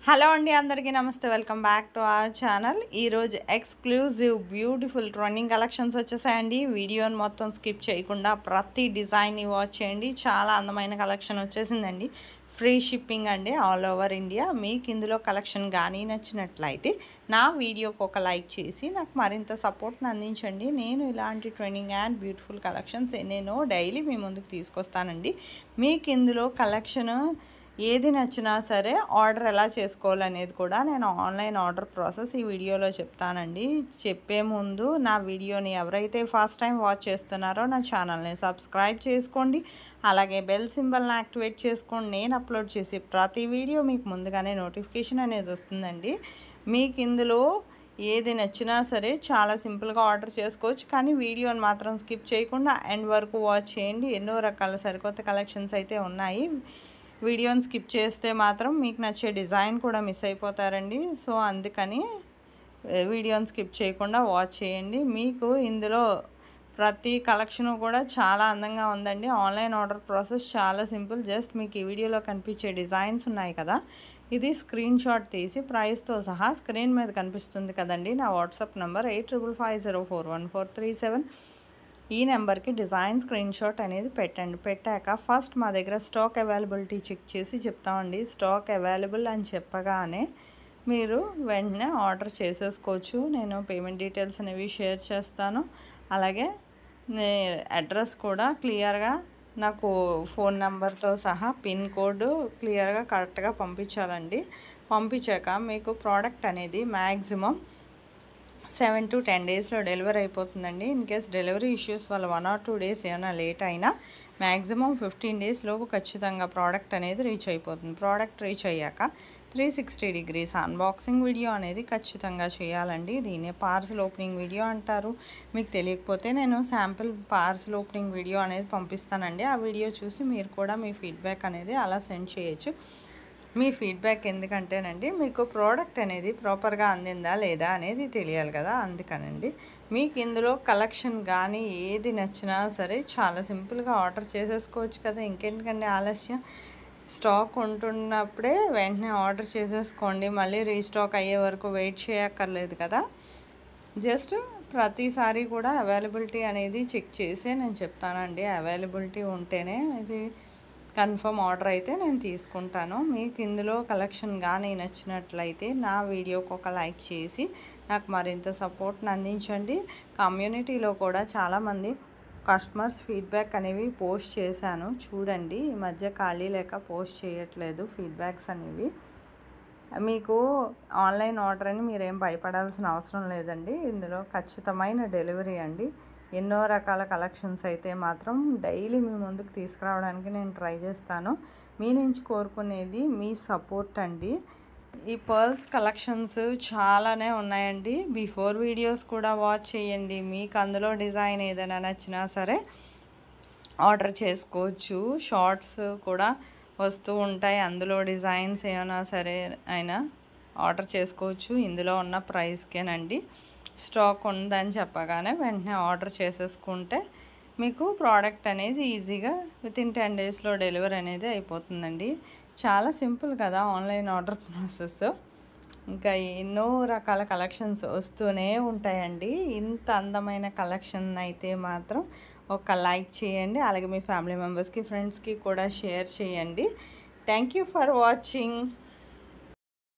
Hello అండి, అందరికీ నమస్తే. Welcome back to our channel. ఈరోజు ఎక్స్క్లూజివ్ బ్యూటిఫుల్ ట్రెండింగ్ కలెక్షన్స్ వచ్చేసాయండి. వీడియోని మొత్తం స్కిప్ చేయకుండా ప్రతి డిజైన్ని వాచ్ చేయండి. చాలా అందమైన కలెక్షన్ వచ్చేసిందండి. ఫ్రీ షిప్పింగ్ అండి, ఆల్ ఓవర్ ఇండియా. మీకు ఇందులో కలెక్షన్ కానీ నచ్చినట్లయితే నా వీడియోకి ఒక లైక్ చేసి నాకు మరింత సపోర్ట్ని అందించండి. నేను ఇలాంటి ట్రెండింగ్ అండ్ బ్యూటిఫుల్ కలెక్షన్స్ ఎన్నెన్నో డైలీ మీ ముందుకు తీసుకొస్తానండి. మీకు ఇందులో కలెక్షన్ ఏది నచ్చినా సరే ఆర్డర్ ఎలా చేసుకోవాలనేది కూడా నేను ఆన్లైన్ ఆర్డర్ ప్రాసెస్ ఈ వీడియోలో చెప్తానండి. చెప్పే ముందు నా వీడియోని ఎవరైతే ఫస్ట్ టైం వాచ్ చేస్తున్నారో నా ఛానల్ని సబ్స్క్రైబ్ చేసుకోండి. అలాగే బెల్ సింబల్ని యాక్టివేట్ చేసుకోండి. నేను అప్లోడ్ చేసి ప్రతి వీడియో మీకు ముందుగానే నోటిఫికేషన్ అనేది వస్తుందండి. మీకు ఇందులో ఏది నచ్చినా సరే చాలా సింపుల్గా ఆర్డర్ చేసుకోవచ్చు. కానీ వీడియోని మాత్రం స్కిప్ చేయకుండా ఎండ్ వరకు వాచ్ చేయండి. ఎన్నో రకాల సరికొత్త కలెక్షన్స్ అయితే ఉన్నాయి. వీడియోని స్కిప్ చేస్తే మాత్రం మీకు నచ్చే డిజైన్ కూడా మిస్ అయిపోతారండి. సో అందుకని వీడియోని స్కిప్ చేయకుండా వాచ్ చేయండి. మీకు ఇందులో ప్రతి కలెక్షను కూడా చాలా అందంగా ఉందండి. ఆన్లైన్ ఆర్డర్ ప్రాసెస్ చాలా సింపుల్. జస్ట్ మీకు ఈ వీడియోలో కనిపించే డిజైన్స్ ఉన్నాయి కదా, ఇది స్క్రీన్ షాట్ తీసి ప్రైస్తో సహా స్క్రీన్ మీద కనిపిస్తుంది కదండి, నా వాట్సాప్ నెంబర్ 8555041437. ఈ నెంబర్కి డిజైన్ స్క్రీన్ షాట్ అనేది పెట్టండి. పెట్టాక ఫస్ట్ మా దగ్గర స్టాక్ అవైలబిలిటీ చెక్ చేసి చెప్తామండి. స్టాక్ అవైలబుల్ అని చెప్పగానే మీరు వెంటనే ఆర్డర్ చేసేసుకోవచ్చు. నేను పేమెంట్ డీటెయిల్స్ అనేవి షేర్ చేస్తాను. అలాగే అడ్రస్ కూడా క్లియర్గా నాకు ఫోన్ నెంబర్తో సహా పిన్ కోడ్ క్లియర్గా కరెక్ట్గా పంపించాలండి. పంపించాక మీకు ప్రోడక్ట్ అనేది మ్యాక్సిమం 7 to 10 డేస్లో డెలివరీ అయిపోతుందండి. ఇన్ కేస్ డెలివరీ ఇష్యూస్ వల్ల 1 or 2 డేస్ ఏమైనా లేట్ అయినా మ్యాక్సిమం 15 డేస్ లోపు ఖచ్చితంగా ప్రోడక్ట్ అనేది రీచ్ అయిపోతుంది. ప్రోడక్ట్ రీచ్ అయ్యాక 360 degrees అన్బాక్సింగ్ వీడియో అనేది ఖచ్చితంగా చేయాలండి. దీన్నే పార్సల్ ఓపెనింగ్ వీడియో అంటారు. మీకు తెలియకపోతే నేను శాంపిల్ పార్సల్ ఓపెనింగ్ వీడియో అనేది పంపిస్తానండి. ఆ వీడియో చూసి మీరు కూడా మీ ఫీడ్బ్యాక్ అనేది అలా సెండ్ చేయొచ్చు. మీ ఫీడ్బ్యాక్ ఎందుకంటేనండి, మీకు ప్రోడక్ట్ అనేది ప్రాపర్గా అందిందా లేదా అనేది తెలియాలి కదా, అందుకనండి. మీకు ఇందులో కలెక్షన్ కానీ ఏది నచ్చినా సరే చాలా సింపుల్గా ఆర్డర్ చేసేసుకోవచ్చు కదా. ఇంకెందుకండి ఆలస్యం? స్టాక్ ఉంటున్నప్పుడే వెంటనే ఆర్డర్ చేసేసుకోండి. మళ్ళీ రీస్టాక్ అయ్యే వరకు వెయిట్ చేయక్కర్లేదు కదా. జస్ట్ ప్రతిసారి కూడా అవైలబిలిటీ అనేది చెక్ చేసే నేను చెప్తానండి. అవైలబిలిటీ ఉంటేనే ఇది కన్ఫర్మ్ ఆర్డర్ అయితే నేను తీసుకుంటాను. మీకు ఇందులో కలెక్షన్ కానీ నచ్చినట్లయితే నా వీడియోకి ఒక లైక్ చేసి నాకు మరింత సపోర్ట్ని అందించండి. కమ్యూనిటీలో కూడా చాలామంది కస్టమర్స్ ఫీడ్బ్యాక్ అనేవి పోస్ట్ చేశాను చూడండి. ఈ మధ్య ఖాళీ లేక పోస్ట్ చేయట్లేదు ఫీడ్బ్యాక్స్ అనేవి. మీకు ఆన్లైన్ ఆర్డర్ అని మీరేం భయపడాల్సిన అవసరం లేదండి. ఇందులో ఖచ్చితమైన డెలివరీ అండి. ఎన్నో రకాల కలెక్షన్స్ అయితే మాత్రం డైలీ మీ ముందుకు తీసుకురావడానికి నేను ట్రై చేస్తాను. మీ నుంచి కోరుకునేది మీ సపోర్ట్ అండి. ఈ పర్ల్స్ కలెక్షన్స్ చాలానే ఉన్నాయండి. బిఫోర్ వీడియోస్ కూడా వాచ్ చేయండి. మీకు అందులో డిజైన్ ఏదైనా నచ్చినా సరే ఆర్డర్ చేసుకోవచ్చు. షార్ట్స్ కూడా వస్తూ ఉంటాయి, అందులో డిజైన్స్ ఏమైనా సరే అయినా ఆర్డర్ చేసుకోవచ్చు. ఇందులో ఉన్న ప్రైస్కేనండి. స్టాక్ ఉందని చెప్పగానే వెంటనే ఆర్డర్ చేసేసుకుంటే మీకు ప్రోడక్ట్ అనేది ఈజీగా వితిన్ 10 డేస్లో డెలివరీ అనేది అయిపోతుందండి. చాలా సింపుల్ కదా ఆన్లైన్ ఆర్డర్ ప్రాసెస్. ఇంకా ఎన్నో రకాల కలెక్షన్స్ వస్తూనే ఉంటాయండి. ఇంత అందమైన కలెక్షన్ అయితే మాత్రం ఒక లైక్ చేయండి. అలాగే మీ ఫ్యామిలీ మెంబర్స్కి, ఫ్రెండ్స్కి కూడా షేర్ చేయండి. Thank you for watching.